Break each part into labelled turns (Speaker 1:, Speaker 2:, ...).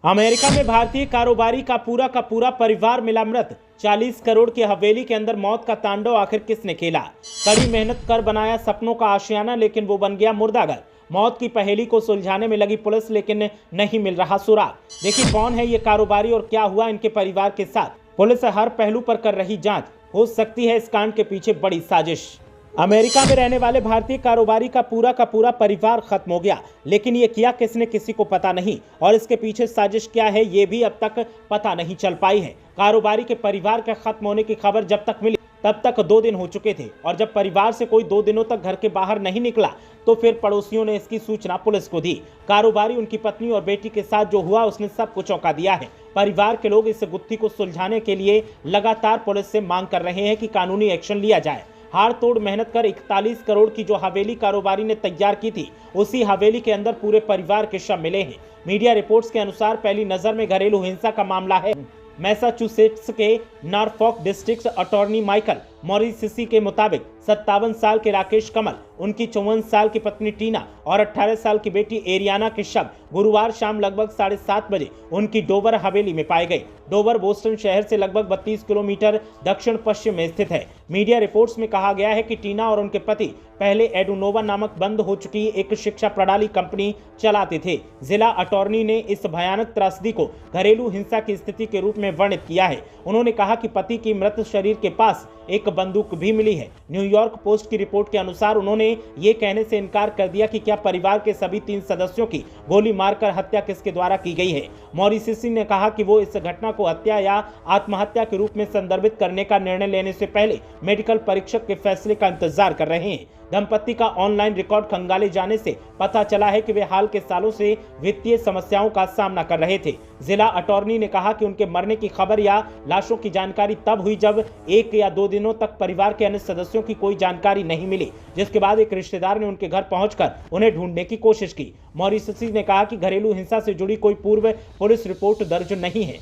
Speaker 1: America में भारतीय कारोबारी का पूरा परिवार मिला मृत। 40 करोड़ की हवेली के अंदर मौत का तांडव आखिर किसने खेला। कड़ी मेहनत कर बनाया सपनों का आशियाना, लेकिन वो बन गया मुर्दाघर। मौत की पहेली को सुलझाने में लगी पुलिस, लेकिन नहीं मिल रहा सुराग। देखिए कौन है ये कारोबारी और क्या हुआ इनके परिवार के साथ। पुलिस हर पहलू पर कर रही जांच। हो सकती है इस कांड के पीछे बड़ी साजिश। अमेरिका में रहने वाले भारतीय कारोबारी का पूरा परिवार खत्म हो गया, लेकिन ये किया किसने किसी को पता नहीं, और इसके पीछे साजिश क्या है ये भी अब तक पता नहीं चल पाई है। कारोबारी के परिवार के खत्म होने की खबर जब तक मिली तब तक 2 दिन हो चुके थे, और जब परिवार से कोई 2 दिनों तक घर के बाहर नहीं निकला तो फिर पड़ोसियों ने इसकी सूचना पुलिस को दी। कारोबारी, उनकी पत्नी और बेटी के साथ जो हुआ उसने सबको चौंका दिया है। परिवार के लोग इस गुत्थी को सुलझाने के लिए लगातार पुलिस से मांग कर रहे हैं कि कानूनी एक्शन लिया जाए। हाड़ तोड़ मेहनत कर 41 करोड़ की जो हवेली कारोबारी ने तैयार की थी, उसी हवेली के अंदर पूरे परिवार के शव मिले हैं। मीडिया रिपोर्ट्स के अनुसार पहली नजर में घरेलू हिंसा का मामला है। मैसाचुसेट्स के नॉरफॉक डिस्ट्रिक्ट अटॉर्नी माइकल मॉरिससी के मुताबिक 57 साल के राकेश कमल, उनकी 54 साल की पत्नी टीना और 18 साल की बेटी एरियाना के शव गुरुवार शाम लगभग 7:30 बजे उनकी डोवर हवेली में पाए गए। डोवर बोस्टन शहर से लगभग 32 किलोमीटर दक्षिण पश्चिम में स्थित है। मीडिया रिपोर्ट्स में कहा गया है कि टीना और उनके पति पहले एडुनोवा नामक बंद हो चुकी एक शिक्षा प्रणाली कंपनी चलाते थे। जिला अटॉर्नी ने इस भयानक त्रासदी को घरेलू हिंसा की स्थिति के रूप में वर्णित किया है। उन्होंने कहा कि पति की मृत शरीर के पास एक बंदूक भी मिली है। न्यूयॉर्क पोस्ट की रिपोर्ट के अनुसार उन्होंने ये कहने से इनकार कर दिया कि क्या परिवार के सभी 3 सदस्यों की गोली मारकर हत्या किसके द्वारा की गई है। मॉरिससी ने कहा कि वो इस घटना को हत्या या आत्महत्या के रूप में संदर्भित करने का निर्णय लेने से पहले मेडिकल परीक्षक के फैसले का इंतजार कर रहे हैं। दंपति का ऑनलाइन रिकॉर्ड खंगाले जाने से पता चला है कि वे हाल के सालों से वित्तीय समस्याओं का सामना कर रहे थे। जिला अटॉर्नी ने कहा कि उनके मरने की खबर या लाशों की जानकारी तब हुई जब 1 या 2 दिनों तक परिवार के अन्य सदस्यों की कोई जानकारी नहीं मिली, जिसके बाद एक रिश्तेदार ने उनके घर पहुंचकर उन्हें ढूंढने की कोशिश की। मॉरिससी ने कहा कि घरेलू हिंसा से जुड़ी कोई पूर्व पुलिस रिपोर्ट दर्ज नहीं है।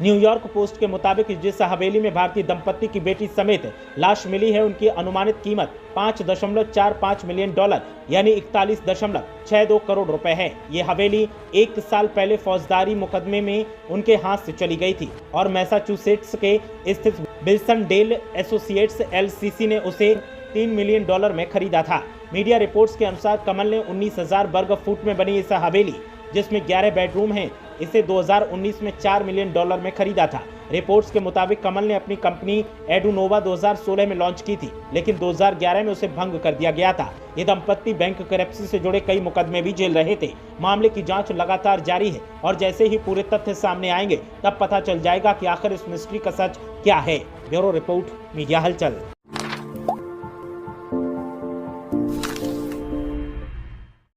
Speaker 1: न्यूयॉर्क पोस्ट के मुताबिक जिस हवेली में भारतीय दंपत्ति की बेटी समेत लाश मिली है, उनकी अनुमानित कीमत $5.45 मिलियन यानी 41.62 करोड़ रुपए है। ये हवेली 1 साल पहले फौजदारी मुकदमे में उनके हाथ से चली गई थी, और मैसाचुसेट्स के स्थित विल्सन डेल एसोसिएट्स LCC ने उसे $3 मिलियन में खरीदा था। मीडिया रिपोर्ट्स के अनुसार कमल ने 19,000 वर्ग फुट में बनी इस हवेली, जिसमें 11 बेडरूम हैं, इसे 2019 में $4 मिलियन में खरीदा था। रिपोर्ट्स के मुताबिक कमल ने अपनी कंपनी एडुनोवा 2016 में लॉन्च की थी, लेकिन 2011 में उसे भंग कर दिया गया था। ये दंपत्ति बैंक करप्सी से जुड़े कई मुकदमे भी झेल रहे थे। मामले की जांच लगातार जारी है, और जैसे ही पूरे तथ्य सामने आएंगे तब पता चल जाएगा कि आखिर इस मिस्ट्री का सच क्या है। ब्यूरो रिपोर्ट, मीडिया हलचल।